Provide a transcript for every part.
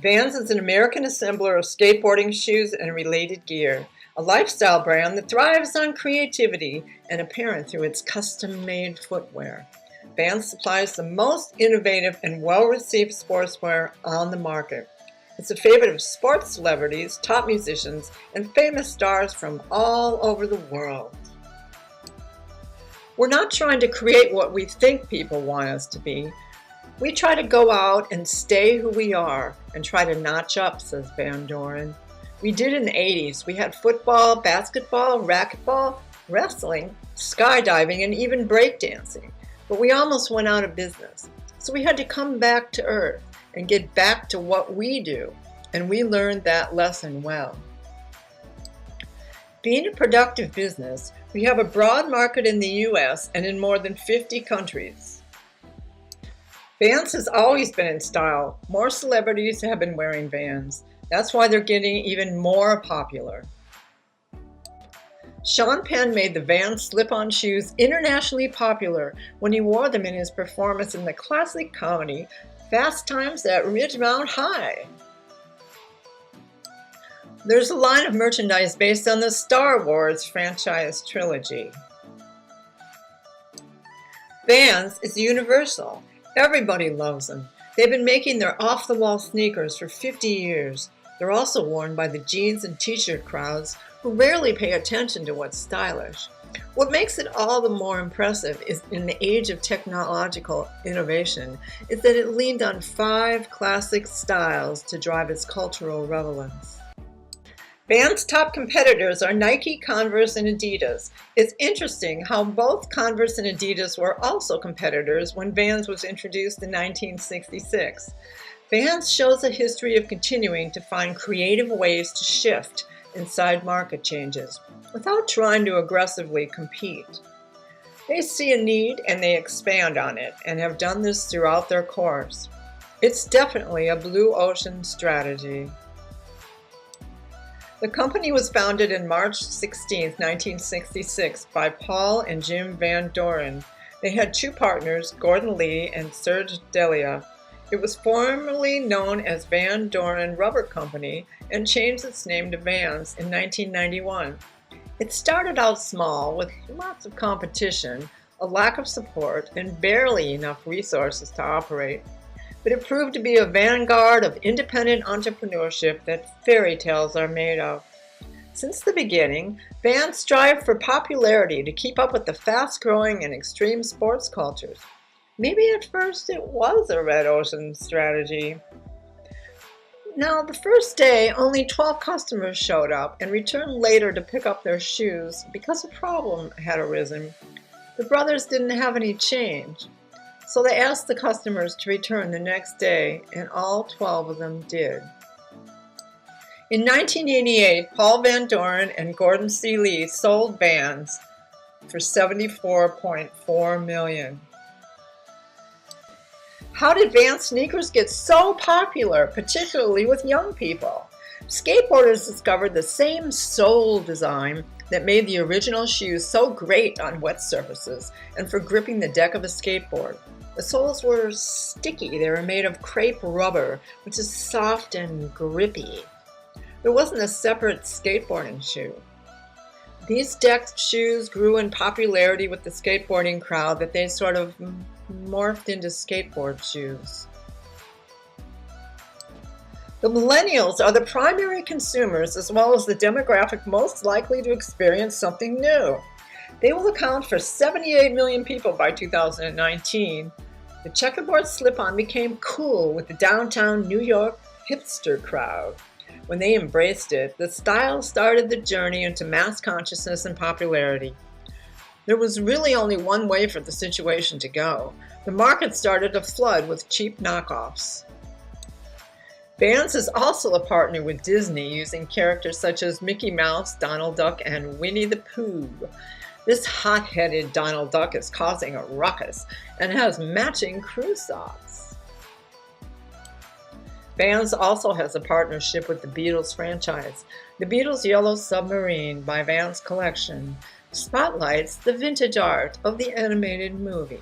Vans is an American assembler of skateboarding shoes and related gear, a lifestyle brand that thrives on creativity and apparent through its custom-made footwear. Vans supplies the most innovative and well-received sportswear on the market. It's a favorite of sports celebrities, top musicians, and famous stars from all over the world. We're not trying to create what we think people want us to be. We try to go out and stay who we are and try to notch up, says Van Doren. We did in the 80s. We had football, basketball, racquetball, wrestling, skydiving, and even breakdancing. But we almost went out of business. So we had to come back to earth and get back to what we do. And we learned that lesson well. Being a productive business, we have a broad market in the US and in more than 50 countries. Vans has always been in style. More celebrities have been wearing Vans. That's why they're getting even more popular. Sean Penn made the Vans slip-on shoes internationally popular when he wore them in his performance in the classic comedy Fast Times at Ridgemont High. There's a line of merchandise based on the Star Wars franchise trilogy. Vans is universal. Everybody loves them. They've been making their off-the-wall sneakers for 50 years. They're also worn by the jeans and t-shirt crowds who rarely pay attention to what's stylish. What makes it all the more impressive is in the age of technological innovation is that it leaned on 5 classic styles to drive its cultural relevance. Vans' top competitors are Nike, Converse, and Adidas. It's interesting how both Converse and Adidas were also competitors when Vans was introduced in 1966. Vans shows a history of continuing to find creative ways to shift inside market changes without trying to aggressively compete. They see a need and they expand on it and have done this throughout their course. It's definitely a blue ocean strategy. The company was founded in March 16, 1966 by Paul and Jim Van Doren. They had 2 partners, Gordon Lee and Serge Delia. It was formerly known as Van Doren Rubber Company and changed its name to Vans in 1991. It started out small with lots of competition, a lack of support, and barely enough resources to operate. But it proved to be a vanguard of independent entrepreneurship that fairy tales are made of. Since the beginning, Vans strived for popularity to keep up with the fast-growing and extreme sports cultures. Maybe at first it was a red ocean strategy. Now, the first day, only 12 customers showed up and returned later to pick up their shoes because a problem had arisen. The brothers didn't have any change. So they asked the customers to return the next day, and all 12 of them did. In 1988, Paul Van Doren and Gordon C. Lee sold Vans for $74.4 million. How did Vans sneakers get so popular, particularly with young people? Skateboarders discovered the same sole design that made the original shoes so great on wet surfaces and for gripping the deck of a skateboard. The soles were sticky. They were made of crepe rubber, which is soft and grippy. There wasn't a separate skateboarding shoe. These deck shoes grew in popularity with the skateboarding crowd that they sort of morphed into skateboard shoes. The millennials are the primary consumers as well as the demographic most likely to experience something new. They will account for 78 million people by 2019. The checkerboard slip-on became cool with the downtown New York hipster crowd. When they embraced it, the style started the journey into mass consciousness and popularity. There was really only one way for the situation to go. The market started to flood with cheap knockoffs. Vans is also a partner with Disney, using characters such as Mickey Mouse, Donald Duck, and Winnie the Pooh. This hot-headed Donald Duck is causing a ruckus and has matching crew socks. Vans also has a partnership with the Beatles franchise. The Beatles' Yellow Submarine by Vans Collection spotlights the vintage art of the animated movie.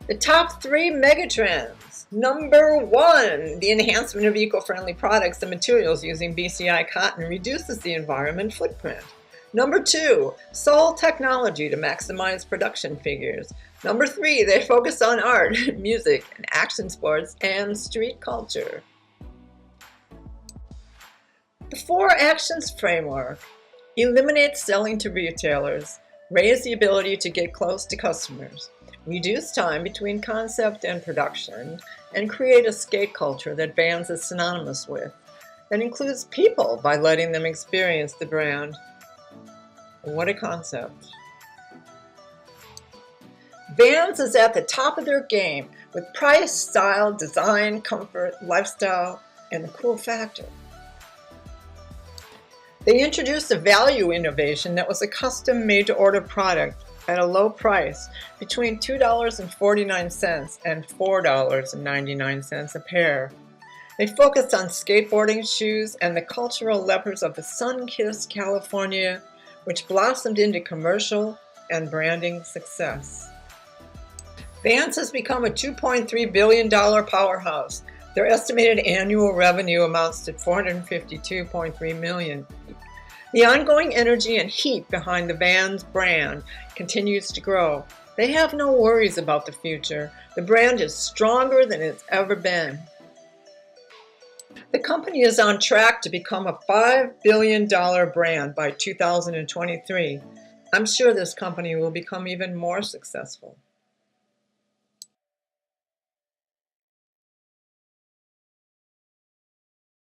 The top 3 megatrends. Number 1, the enhancement of eco-friendly products and materials using BCI cotton reduces the environment footprint. Number 2, soul technology to maximize production figures. Number 3, they focus on art, music, and action sports, and street culture. The 4 actions framework. Eliminate selling to retailers. Raise the ability to get close to customers. Reduce time between concept and production, and create a skate culture that Vans is synonymous with. That includes people by letting them experience the brand. What a concept. Vans is at the top of their game with price, style, design, comfort, lifestyle, and the cool factor. They introduced a value innovation that was a custom made-to-order product at a low price, between $2.49 and $4.99 a pair. They focused on skateboarding shoes and the cultural levers of the sun-kissed California, which blossomed into commercial and branding success. Vans has become a $2.3 billion powerhouse. Their estimated annual revenue amounts to $452.3 million. The ongoing energy and heat behind the Vans brand continues to grow. They have no worries about the future. The brand is stronger than it's ever been. The company is on track to become a $5 billion brand by 2023. I'm sure this company will become even more successful.